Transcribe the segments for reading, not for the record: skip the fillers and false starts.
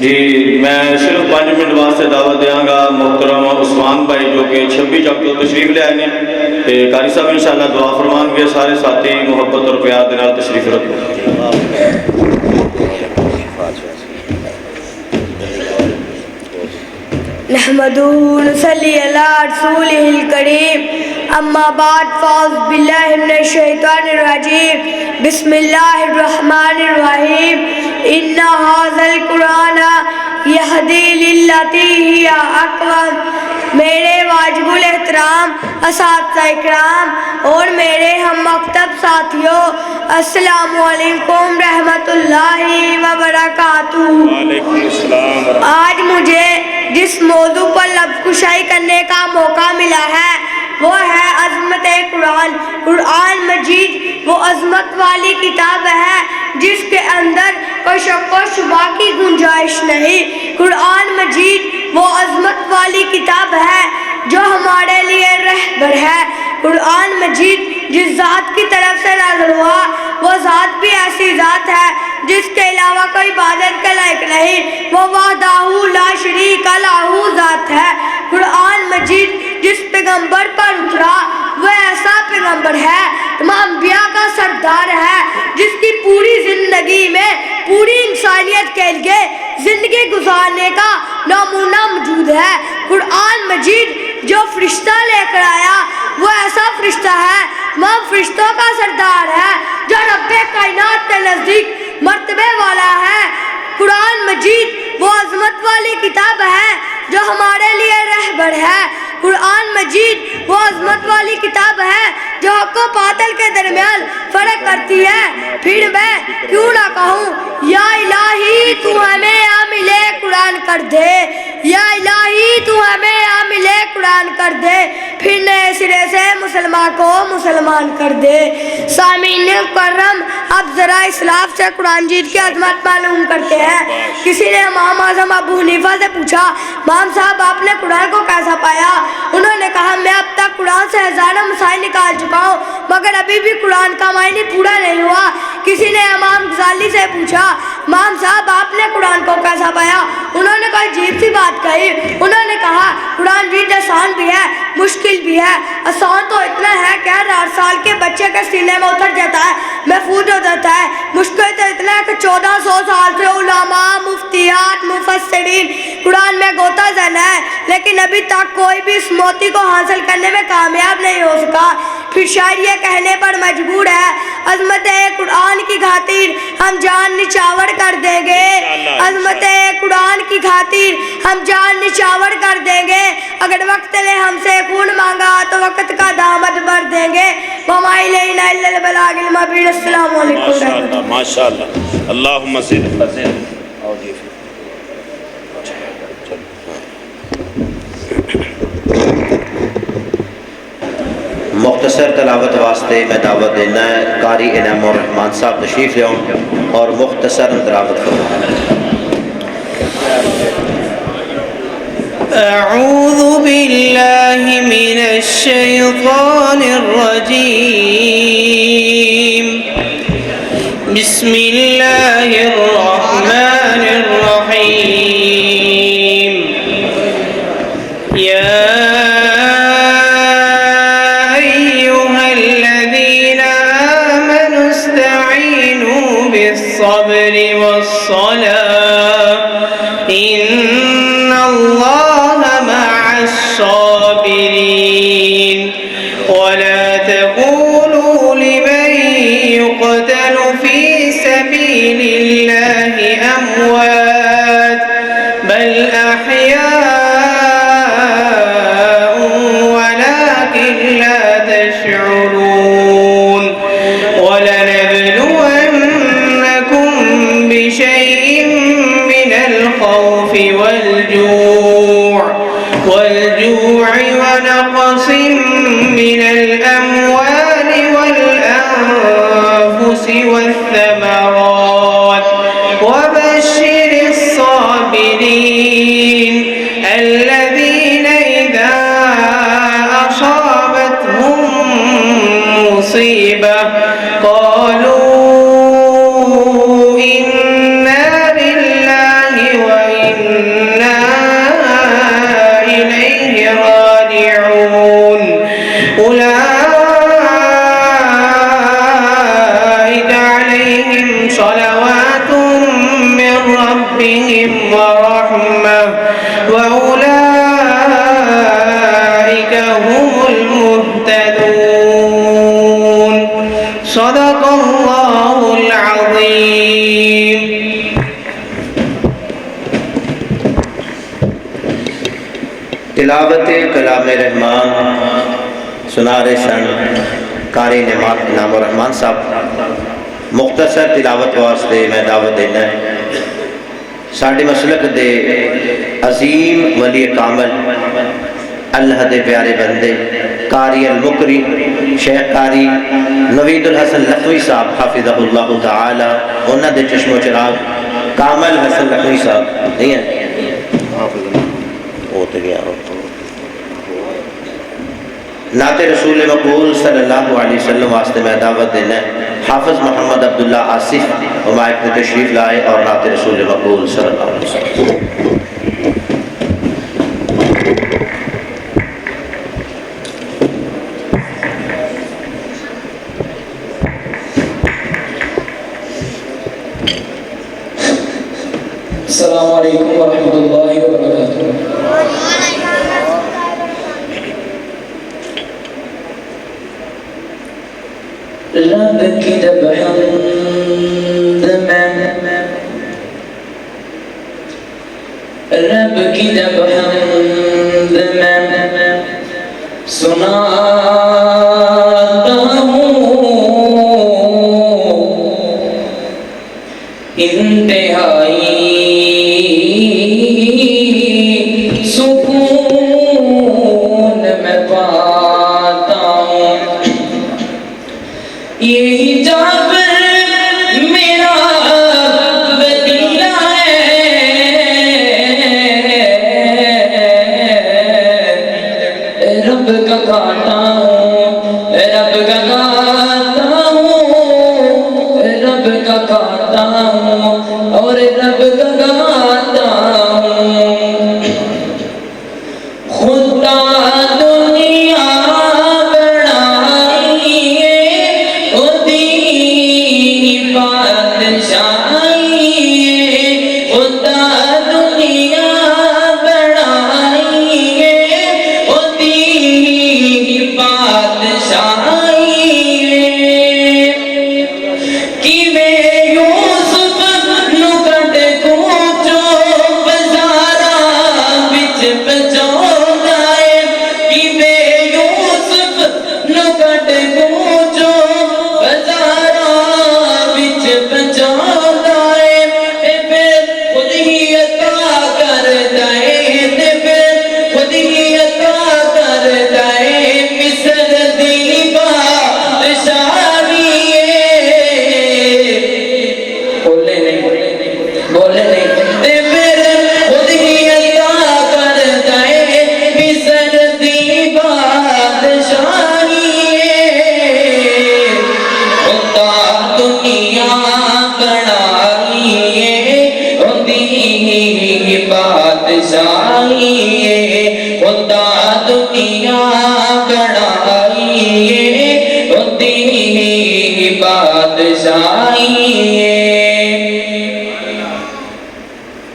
جی میں صرف 5 منٹ واسطے دعوت دیاں گا محترم عثمان بھائی جو کہ 26 اگست تشریف لے آئے ہیں تے قاری صاحب انشاءاللہ دعا فرمان گے سارے ساتھی محبت اور پیار دے نال تشریف رکھو نحمدہ ونصلی علی رسولہ الکریم اما بعد فاعوذ باللہ من الشیطان الرجیم بسم اللہ الرحمن الرحیم ان ھذا القرآن یہدی للتی ہی اقوم۔ میرے واجب الاحترام اساتذہ اکرام اور میرے ہم مکتب ساتھیوں، السلام علیکم رحمت اللہ وبرکاتہ۔ وعلیکم السلام۔ آج مجھے جس موضوع پر لفظ کشائی کرنے کا موقع ملا ہے وہ ہے عظمت قرآن۔ قرآن مجید وہ عظمت والی کتاب ہے جس کے اندر کوئی شک و شبہ کی گنجائش نہیں۔ قرآن مجید وہ عظمت والی کتاب ہے جو ہمارے لیے رہبر ہے۔ قرآن مجید جس ذات کی طرف سے نازل ہوا وہ ذات بھی ایسی ذات ہے جس کے علاوہ کوئی عبادت کے لائق نہیں، وہ وحدہ لا شریک لہ ذات ہے۔ قرآن مجید جس پیغمبر پر اترا وہ ایسا پیغمبر ہے، تمام انبیاء کا سردار ہے، جس کی پوری زندگی میں پوری انسانیت کے لیے زندگی گزارنے کا نمونہ موجود ہے۔ قرآن مجید جو فرشتہ لے کر آیا وہ ایسا فرشتہ ہے، تمام فرشتوں کا سردار ہے، جو رب کائنات کے نزدیک مرتبے والا ہے۔ قرآن مجید وہ عظمت والی کتاب ہے جو ہمارے لیے رہبر ہے۔ قرآن مجید وہ عظمت والی کتاب ہے جو حق و باطل کے درمیان فرق کرتی ہے۔ پھر میں کیوں نہ کہوں یا الہی تو ہمیں عامل قرآن کر دے، یا الہی تو ہمیں عامل قرآن کر دے، پھر نئے سرے سے مسلمان کو مسلمان کر دے۔ سامعین مکرم، اب ذرا اسلاف سے قرآن مجید کی عظمت معلوم کرتے ہیں۔ کسی نے امام اعظم ابو حنیفہ سے پوچھا، امام صاحب آپ نے قرآن کو کیسا پایا؟ انہوں نے کہا میں اب تک قرآن سے ہزاروں مسائل نکال چکا ہوں مگر ابھی بھی قرآن کا معنی پورا نہیں ہوا۔ کسی نے امام غزالی سے پوچھا، امام صاحب آپ نے قرآن کو کیسا پایا؟ انہوں نے کوئی عجیب سی بات کہی، انہوں نے کہا قرآن مجید آسان بھی ہے مشکل بھی ہے۔ آسان تو اتنا ہے کہ ہر 8 سال کے بچے کے سینے میں اتر جاتا ہے، محفوظ ہو جاتا ہے۔ مشکل تو اتنا ہے کہ 1400 سال سے علماء، مفتیات، مفسرین قرآن میں غوطہ زن ہے لیکن ابھی تک کوئی بھی اس موتی کو حاصل کرنے میں کامیاب نہیں ہو سکا۔ پھر شاعر یہ کہنے پر مجبور ہے، عظمت قرآن کی خاطر ہم جان نچاور کر دیں گے، عظمت قرآن کی خاطر ہم جان نچاور کر دیں گے، اگر وقت نے ہم سے خون مانگا تو وقت کا دامت بھر دیں گے۔ وما الینا الا البلاغ المبین۔ السلام علیکم ورحمۃ اللہ۔ ماشاءاللہ اللہم صل وسلم۔ مختصر تلاوت واسطے میں دعوت دینا ہے قاری انعام الرحمان صاحب تشریف لے آؤں اور مختصر تلاوت فرمائیں۔ اعوذ باللہ من الشیطان الرجیم بسم اللہ الرحمن الرحیم یا بالصبر والصلاة إن الله مع الصابرين ولا تقولوا لمن يقتل في سبيل الله أموات بل أحياء ولكن لا تشعرون بشيء من الخوف والجوع ونقص من الأموال والأنفس والثمرات وبشر الصابرين الذين إذا أصابتهم مصيبة قالوا إنا لله وإنا صلوات من ربهم ورحمة وأولئك هم المهتدون صدق الله العظيم. تلاوت کلام رحمان سنا رہے سن قاری انعام الرحمان صاحب. مختصر تلاوت واسطے میں دعوت دینا ہے ساڈے مسلک دے عظیم ولی کامل اللہ دے پیارے بندے قاری المقری شیخ قاری نوید الحسن لکھوی صاحب حافظہ اللہ تعالی. انہاں دے چشم و چراغ کامل حسن لکھوی صاحب نہیں ہے وہ تو گیا نعت رسول مقبول صلی اللہ علیہ وسلم واسطے میں دعوت دینا ہے حافظ محمد عبداللہ آصف مائک میں تشریف لائے اور نعت رسول مقبول صلی اللہ علیہ وسلم. السلام علیکم ورحمۃ اللہ وبرکاتہ. رب کی جب حمد میں رب کی جب حمد میں سناتا ہوں انتہائی سکون میں پاتا ہوں. یہی جابر میرا وسیلہ ہے رب کا گاتا ہوں رب کا گاتا ہوں رب کا گاتا ہوں اور رب کا گاتا ہوں. خدا دنیا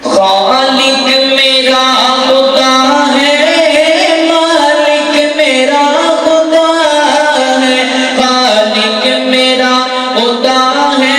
خالق میرا خدا ہے مالک میرا خدا ہے خالق میرا خدا ہے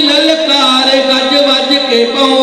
للکار گج وج کے پہنچ